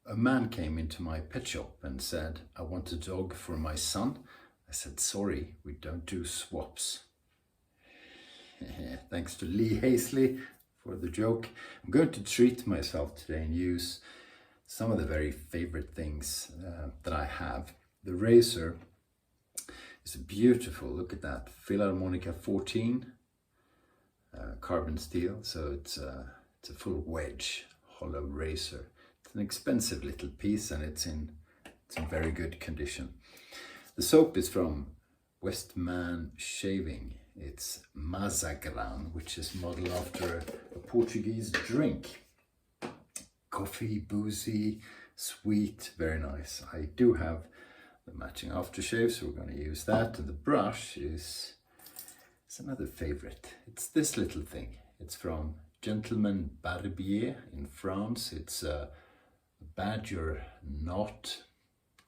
A man came into my pet shop and said, I want a dog for my son. I said, sorry, we don't do swaps. Thanks to Lee Hazley for the joke. I'm going to treat myself today and use some of the very favorite things that I have. The razor is beautiful, look at that, Filarmonica 14 carbon steel, so it's a full wedge hollow razor. It's an expensive little piece and it's in very good condition. The soap is from Westman Shaving. It's Mazagran, which is modeled after a Portuguese drink. Coffee, boozy, sweet, very nice. I do have the matching aftershave, so we're going to use that. And the brush is another favorite. It's this little thing. It's from Gentleman Barbier in France. It's a badger knot,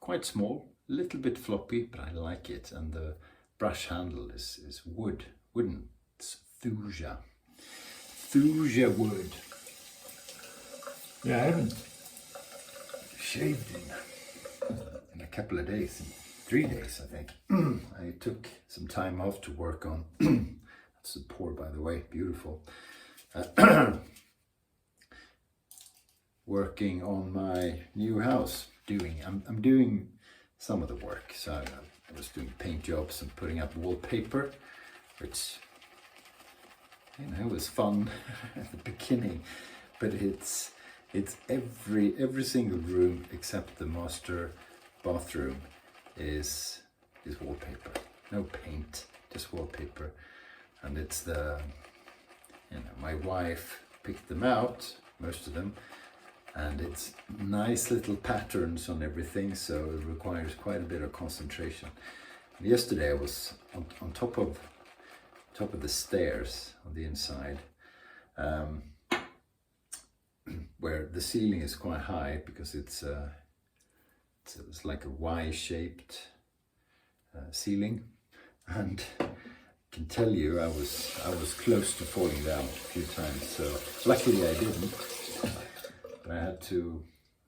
quite small, a little bit floppy, but I like it. And the brush handle is wooden. It's thuja wood. Yeah, I haven't shaved in a couple of days, 3 days I think. I took some time off to work on, that's the pour by the way, beautiful. Working on my new house, I'm doing some of the work. So I was doing paint jobs and putting up wallpaper, which, you know, was fun at the beginning, but it's every single room except the master bathroom is wallpaper. No paint, just wallpaper. And it's the, you know, my wife picked them out, most of them, and it's nice little patterns on everything, so it requires quite a bit of concentration. And yesterday I was on top of the stairs on the inside, where the ceiling is quite high because it's like a Y-shaped ceiling, and I can tell you I was close to falling down a few times. So luckily I didn't. But I had to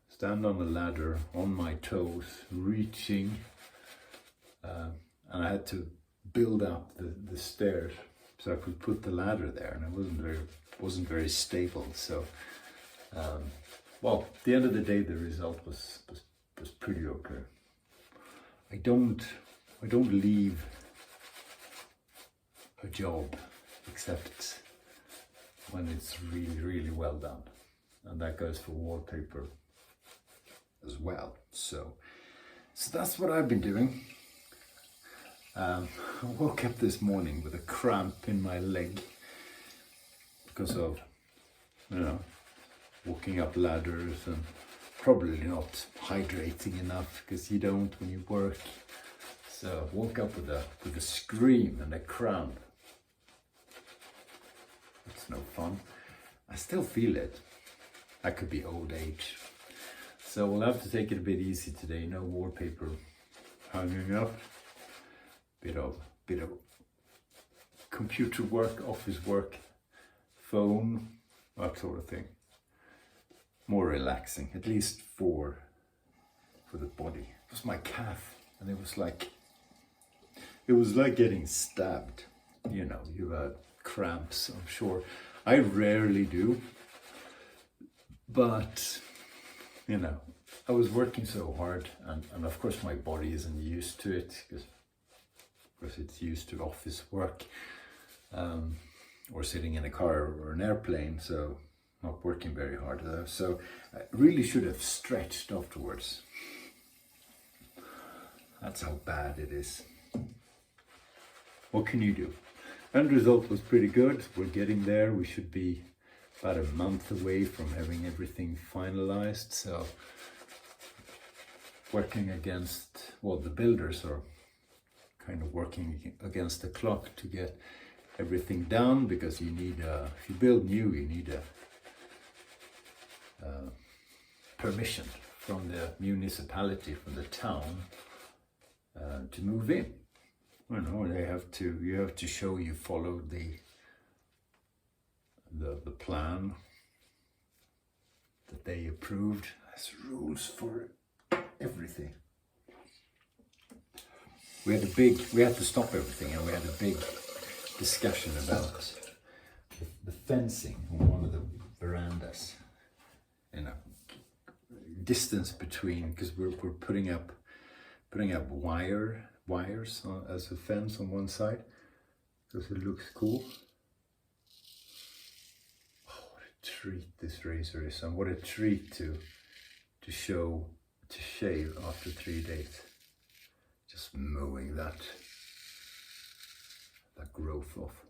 stand on the ladder on my toes, reaching, and I had to build up the stairs so I could put the ladder there, and it wasn't very stable. So. Well, at the end of the day, the result was pretty okay. I don't leave a job except when it's really, really well done, and that goes for wallpaper as well. So that's what I've been doing. I woke up this morning with a cramp in my leg because of, you know, walking up ladders and probably not hydrating enough, because you don't when you work. So I woke up with a scream and a cramp. It's no fun. I still feel it. That could be old age. So we'll have to take it a bit easy today. No wallpaper hanging up. Bit of computer work, office work, phone, that sort of thing. More relaxing, at least for the body. It was my calf, and it was like getting stabbed. You know, you had cramps, I'm sure. I rarely do, but you know, I was working so hard, and of course my body isn't used to it, because of course it's used to office work, or sitting in a car or an airplane, so not working very hard though. So I really should have stretched afterwards. That's how bad it is. What can you do? End result was pretty good. We're getting there. We should be about a month away from having everything finalized. So working against, well, the builders are kind of working against the clock to get everything done, because you need if you build new, you need a permission from the municipality, from the town, to move in. You know, you have to show you followed the plan that they approved. There's rules for everything. We had to stop everything, and we had a big discussion about the fencing on one of the verandas. Distance between, because we're putting up wires as a fence on one side, because it looks cool. Oh, what a treat this razor is, and what a treat to shave after 3 days. Just mowing that growth off.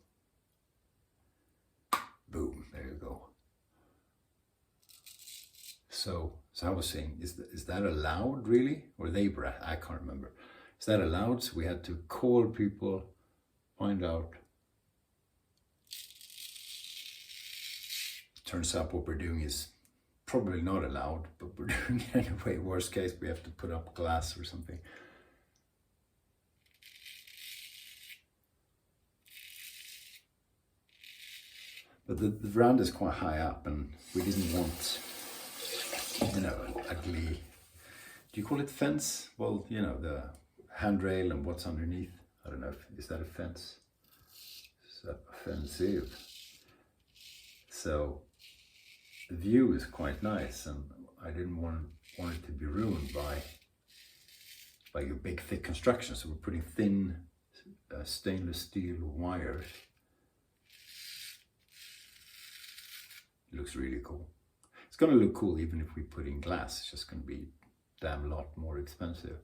Boom, there you go. So I was saying, is that allowed really? Or I can't remember. Is that allowed? So we had to call people, find out. Turns out what we're doing is probably not allowed, but we're doing it anyway. Worst case, we have to put up glass or something. But the veranda is quite high up, and we didn't want, an ugly, do you call it fence? Well, the handrail and what's underneath. I don't know, is that a fence? It's offensive. So the view is quite nice, and I didn't want it to be ruined by a big thick construction. So we're putting thin stainless steel wires. It looks really cool. It's going to look cool even if we put in glass. It's just going to be damn lot more expensive.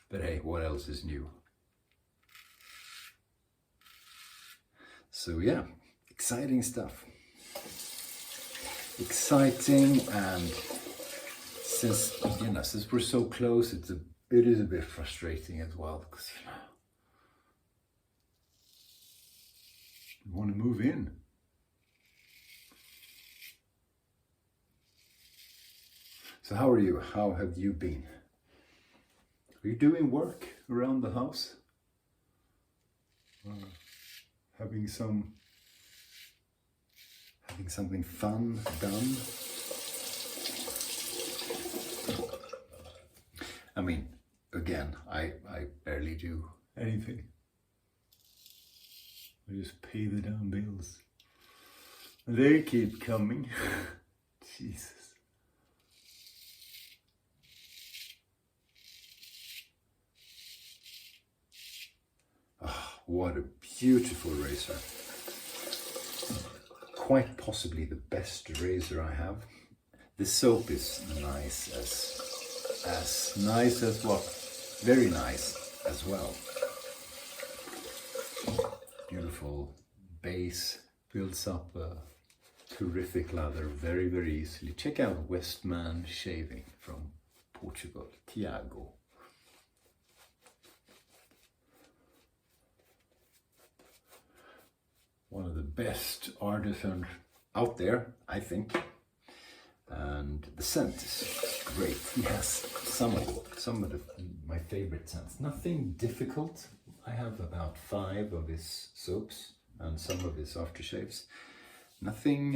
But hey, what else is new? So yeah, exciting stuff. Exciting, and since we're so close, it is a bit frustrating as well, because we want to move in. So how are you? How have you been? Are you doing work around the house? Having something fun done? I mean, again, I barely do anything. I just pay the damn bills. They keep coming. Jesus. Oh, what a beautiful razor. Quite possibly the best razor I have. The soap is nice as what? Very nice as well. Beautiful base, builds up a terrific lather very, very easily. Check out Westman Shaving from Portugal, Tiago. One of the best artisans out there, I think. And the scent is great. Yes, some of my favorite scents. Nothing difficult. I have about 5 of his soaps and some of his aftershaves. Nothing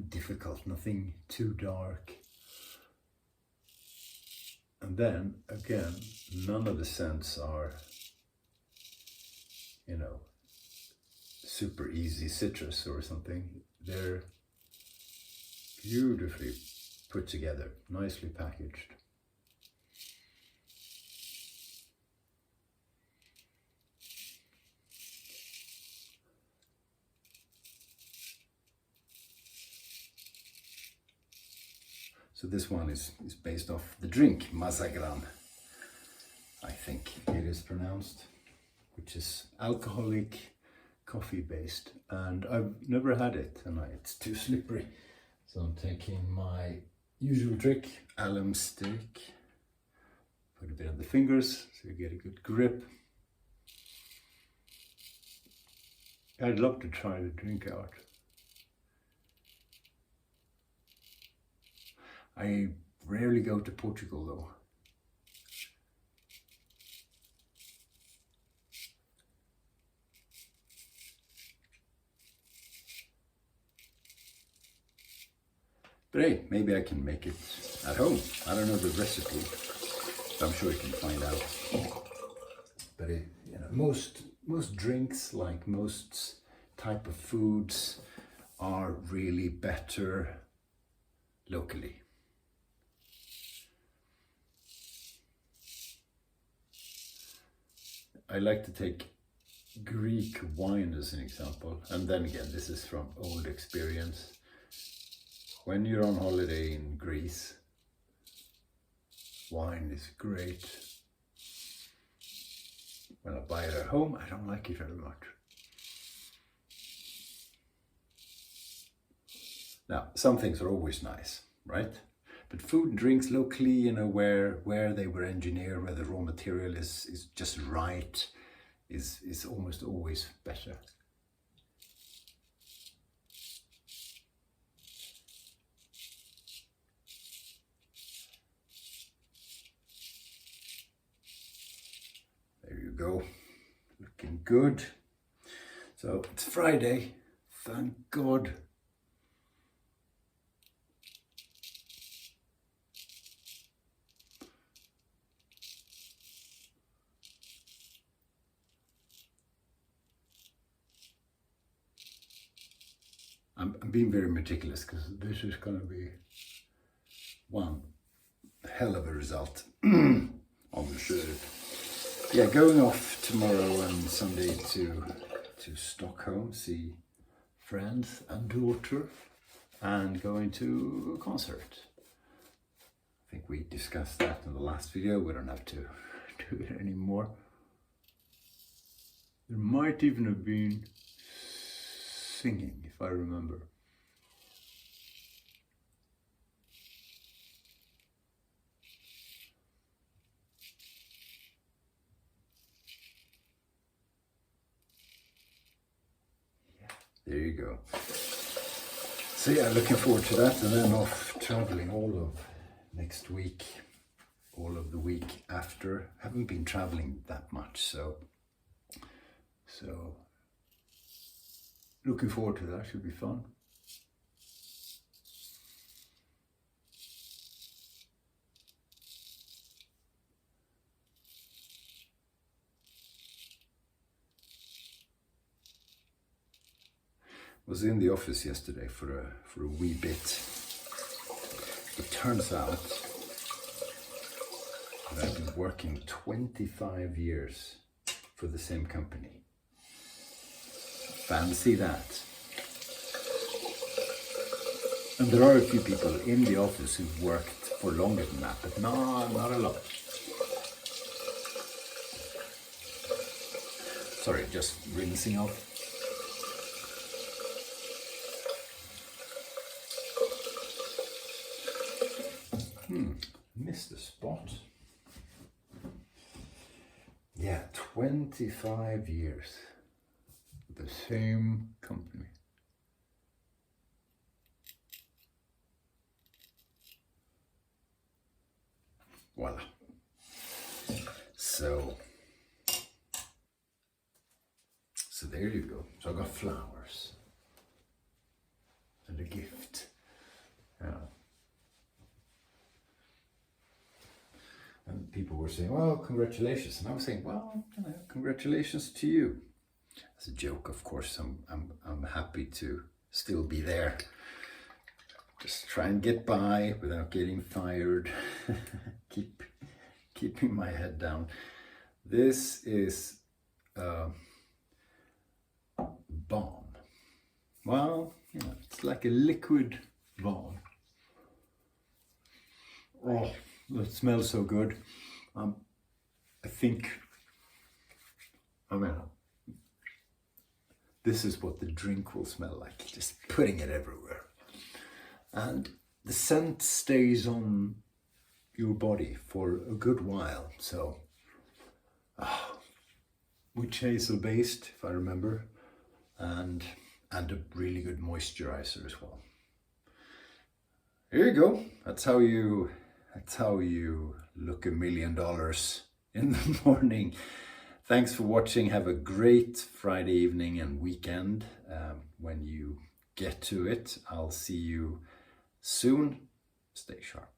difficult, nothing too dark. And then again, none of the scents are, super easy citrus or something. They're beautifully put together, nicely packaged. So this one is based off the drink Mazagran, I think it is pronounced, which is alcoholic coffee based, and I've never had it, and it's too slippery. So I'm taking my usual trick, alum stick, put a bit on the fingers so you get a good grip. I'd love to try the drink out. I rarely go to Portugal though. But hey, maybe I can make it at home. I don't know the recipe, but I'm sure you can find out. But you know, most drinks, like most type of foods, are really better locally. I like to take Greek wine as an example, and then again, this is from old experience. When you're on holiday in Greece, wine is great. When I buy it at home, I don't like it very much. Now, some things are always nice, right? But food and drinks locally, you know, where they were engineered, where the raw material is just right, is almost always better. There you go, looking good. So it's Friday, thank God. I'm being very meticulous because this is going to be one hell of a result on the shirt. Yeah, going off tomorrow and Sunday to Stockholm, see friends and daughter, and going to a concert. I think we discussed that in the last video. We don't have to do it anymore. There might even have been singing, if I remember. Yeah, there you go. So yeah, looking forward to that, and then off traveling all of next week, all of the week after. Haven't been traveling that much, so looking forward to that. Should be fun. Was in the office yesterday for a wee bit. It turns out that I've been working 25 years for the same company. Fancy that. And there are a few people in the office who've worked for longer than that, but no, not a lot. Sorry, just rinsing off. Missed a spot. Yeah, 25 years. The same company. Voila. So there you go. So I got flowers and a gift. Yeah. And people were saying, well, congratulations. And I was saying, well, congratulations to you. As a joke, of course, I'm happy to still be there. Just try and get by without getting fired. Keeping my head down. This is balm. Well, you know, it's like a liquid balm. Oh, it smells so good. I think, this is what the drink will smell like, just putting it everywhere. And the scent stays on your body for a good while. So, witch hazel based, if I remember, and a really good moisturizer as well. Here you go. That's how you look $1 million in the morning. Thanks for watching. Have a great Friday evening and weekend when you get to it. I'll see you soon. Stay sharp.